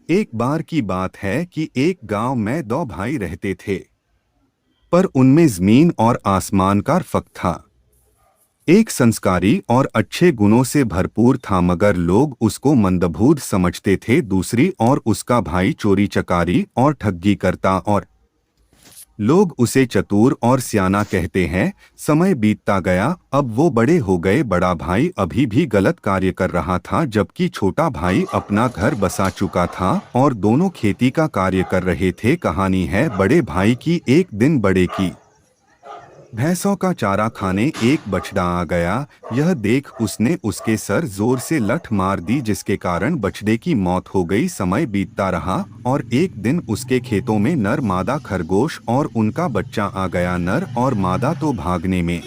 एक बार की बात है कि एक गांव में दो भाई रहते थे, पर उनमें जमीन और आसमान का फर्क था। एक संस्कारी और अच्छे गुणों से भरपूर था, मगर लोग उसको मंदबुद्ध समझते थे। दूसरी ओर उसका भाई चोरी चकारी और ठगी करता, और लोग उसे चतुर और सियाना कहते हैं। समय बीतता गया, अब वो बड़े हो गए। बड़ा भाई अभी भी गलत कार्य कर रहा था, जबकि छोटा भाई अपना घर बसा चुका था और दोनों खेती का कार्य कर रहे थे। कहानी है बड़े भाई की। एक दिन बड़े की भैंसों का चारा खाने एक बछड़ा आ गया। यह देख उसने उसके सर जोर से लठ मार दी, जिसके कारण बछड़े की मौत हो गई। समय बीतता रहा और एक दिन उसके खेतों में नर मादा खरगोश और उनका बच्चा आ गया। नर और मादा तो भागने में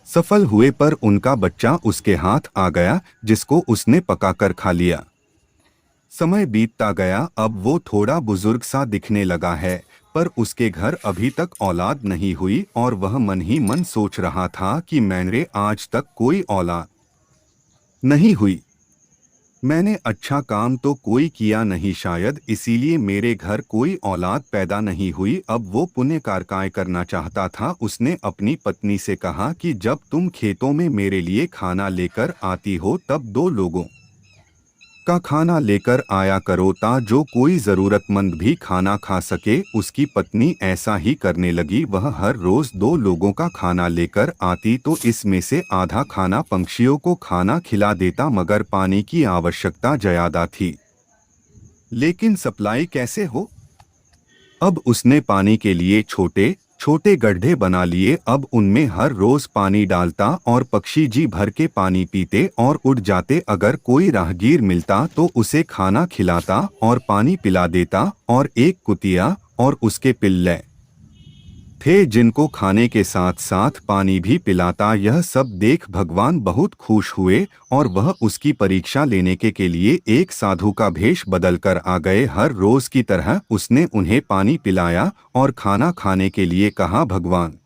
सफल हुए, पर उनका बच्चा उसके हाथ आ गया, जिसको उसने पकाकर खा लिया। समय बीतता गया, अब वो थोड़ा बुजुर्ग सा दिखने लगा है, पर उसके घर अभी तक औलाद नहीं हुई और वह मन ही मन सोच रहा था कि मेरे आज तक कोई औलाद नहीं हुई। मैंने अच्छा काम तो कोई किया नहीं, शायद इसीलिए मेरे घर कोई औलाद पैदा नहीं हुई। अब वो पुण्य कार्य करना चाहता था। उसने अपनी पत्नी से कहा कि जब तुम खेतों में मेरे लिए खाना लेकर आती हो, तब दो लोगों का खाना लेकर आया करो, ता जो कोई ज़रूरतमंद भी खाना खा सके। उसकी पत्नी ऐसा ही करने लगी। वह हर रोज़ दो लोगों का खाना लेकर आती, तो इसमें से आधा खाना पंछियों को खाना खिला देता, मगर पानी की आवश्यकता ज़्यादा थी। लेकिन सप्लाई कैसे हो? अब उसने पानी के लिए छोटे छोटे गड्ढे बना लिए। अब उनमें हर रोज पानी डालता और पक्षी जी भर के पानी पीते और उड़ जाते। अगर कोई राहगीर मिलता तो उसे खाना खिलाता और पानी पिला देता। और एक कुतिया और उसके पिल्ले थे, जिनको खाने के साथ साथ पानी भी पिलाता। यह सब देख भगवान बहुत खुश हुए और वह उसकी परीक्षा लेने के लिए एक साधु का भेष बदलकर आ गए। हर रोज की तरह उसने उन्हें पानी पिलाया और खाना खाने के लिए कहा। भगवान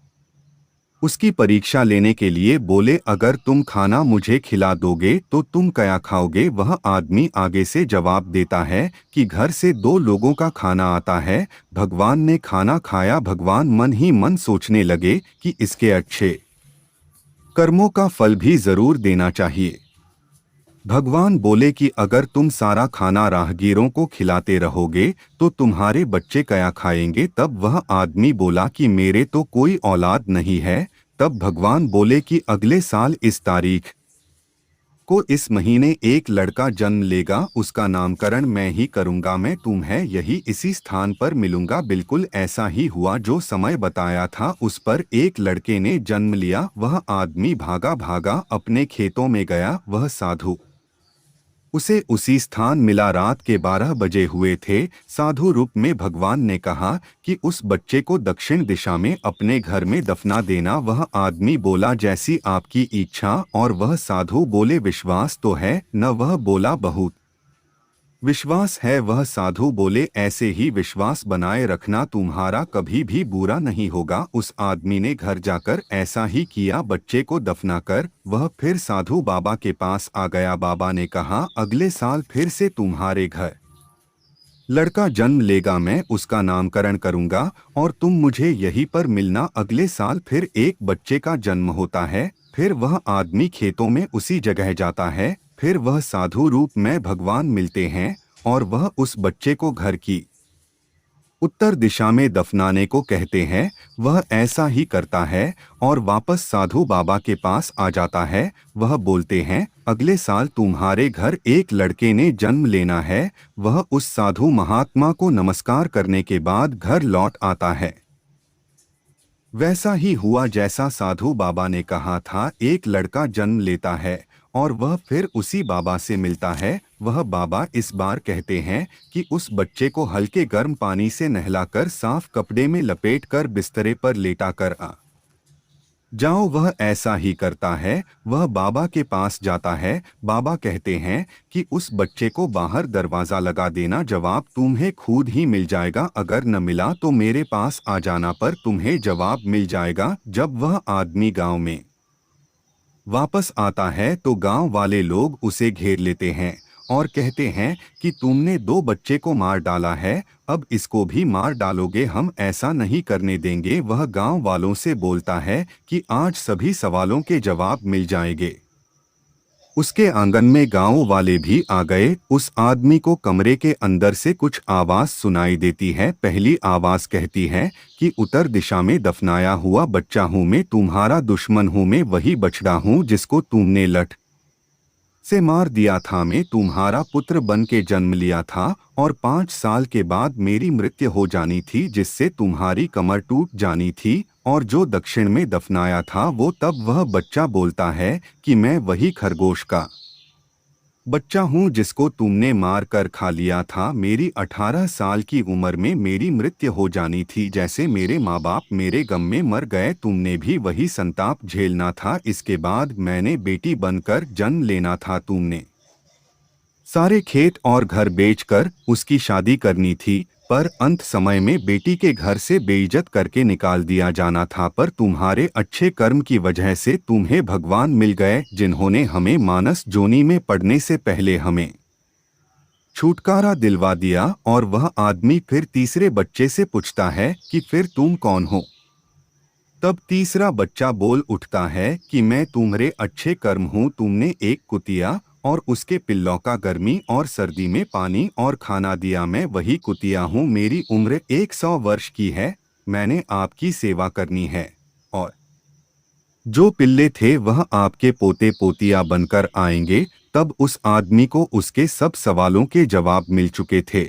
उसकी परीक्षा लेने के लिए बोले, अगर तुम खाना मुझे खिला दोगे तो तुम क्या खाओगे? वह आदमी आगे से जवाब देता है कि घर से दो लोगों का खाना आता है। भगवान ने खाना खाया। भगवान मन ही मन सोचने लगे कि इसके अच्छे कर्मों का फल भी जरूर देना चाहिए। भगवान बोले कि अगर तुम सारा खाना राहगीरों को खिलाते रहोगे तो तुम्हारे बच्चे क्या खाएंगे? तब वह आदमी बोला कि मेरे तो कोई औलाद नहीं है। तब भगवान बोले कि अगले साल इस तारीख को इस महीने एक लड़का जन्म लेगा, उसका नामकरण मैं ही करूंगा। मैं तुम्हें यही इसी स्थान पर मिलूंगा। बिल्कुल ऐसा ही हुआ जो समय बताया था। उस पर एक लड़के ने जन्म लिया। वह आदमी भागा भागा अपने खेतों में गया। वह साधु उसे उसी स्थान मिला। रात के 12 बजे हुए थे। साधु रूप में भगवान ने कहा कि उस बच्चे को दक्षिण दिशा में अपने घर में दफना देना। वह आदमी बोला, जैसी आपकी इच्छा। और वह साधु बोले, विश्वास तो है न? वह बोला, बहुत विश्वास है। वह साधु बोले, ऐसे ही विश्वास बनाए रखना, तुम्हारा कभी भी बुरा नहीं होगा। उस आदमी ने घर जाकर ऐसा ही किया। बच्चे को दफना कर वह फिर साधु बाबा के पास आ गया। बाबा ने कहा, अगले साल फिर से तुम्हारे घर लड़का जन्म लेगा, मैं उसका नामकरण करूंगा और तुम मुझे यहीं पर मिलना। अगले साल फिर एक बच्चे का जन्म होता है। फिर वह आदमी खेतों में उसी जगह जाता है। फिर वह साधु रूप में भगवान मिलते हैं और वह उस बच्चे को घर की उत्तर दिशा में दफनाने को कहते हैं। वह ऐसा ही करता है और वापस साधु बाबा के पास आ जाता है। वह बोलते हैं, अगले साल तुम्हारे घर एक लड़के ने जन्म लेना है। वह उस साधु महात्मा को नमस्कार करने के बाद घर लौट आता है। वैसा ही हुआ जैसा साधु बाबा ने कहा था। एक लड़का जन्म लेता है और वह फिर उसी बाबा से मिलता है। वह बाबा इस बार कहते हैं कि उस बच्चे को हल्के गर्म पानी से नहलाकर साफ कपड़े में लपेटकर बिस्तरे पर लेटा कर आ जाओ। वह ऐसा ही करता है। वह बाबा के पास जाता है। बाबा कहते हैं कि उस बच्चे को बाहर दरवाज़ा लगा देना, जवाब तुम्हें खुद ही मिल जाएगा। अगर न मिला तो मेरे पास आ जाना, पर तुम्हें जवाब मिल जाएगा। जब वह आदमी गांव में वापस आता है तो गांव वाले लोग उसे घेर लेते हैं और कहते हैं कि तुमने 2 बच्चे को मार डाला है, अब इसको भी मार डालोगे, हम ऐसा नहीं करने देंगे। वह गांव वालों से बोलता है कि आज सभी सवालों के जवाब मिल जाएंगे। उसके आंगन में गांव वाले भी आ गए। उस आदमी को कमरे के अंदर से कुछ आवाज सुनाई देती है। पहली आवाज कहती है कि उत्तर दिशा में दफनाया हुआ बच्चा हूँ मैं, तुम्हारा दुश्मन हूँ मैं, वही बछड़ा हूँ जिसको तुमने लठ से मार दिया था। मैं तुम्हारा पुत्र बन के जन्म लिया था और 5 साल के बाद मेरी मृत्यु हो जानी थी, जिससे तुम्हारी कमर टूट जानी थी। और जो दक्षिण में दफनाया था वो, तब वह बच्चा बोलता है कि मैं वही खरगोश का बच्चा हूँ जिसको तुमने मार कर खा लिया था। मेरी 18 साल की उम्र में मेरी मृत्यु हो जानी थी। जैसे मेरे माँ बाप मेरे गम में मर गए, तुमने भी वही संताप झेलना था। इसके बाद मैंने बेटी बनकर जन्म लेना था। तुमने सारे खेत और घर बेचकर उसकी शादी करनी थी, पर अंत समय में बेटी के घर से बेइज्जत करके निकाल दिया जाना था। पर तुम्हारे अच्छे कर्म की वजह से तुम्हें भगवान मिल गए, जिन्होंने हमें मानस जोनी में पड़ने से पहले हमें छुटकारा दिलवा दिया। और वह आदमी फिर तीसरे बच्चे से पूछता है कि फिर तुम कौन हो? तब तीसरा बच्चा बोल उठता है कि मैं तुम्हारे अच्छे कर्म हूँ। तुमने एक कुतिया और उसके पिल्लों का गर्मी और सर्दी में पानी और खाना दिया, मैं वही कुतिया हूँ। मेरी उम्र 100 वर्ष की है, मैंने आपकी सेवा करनी है। और जो पिल्ले थे वह आपके पोते पोतिया बनकर आएंगे। तब उस आदमी को उसके सब सवालों के जवाब मिल चुके थे।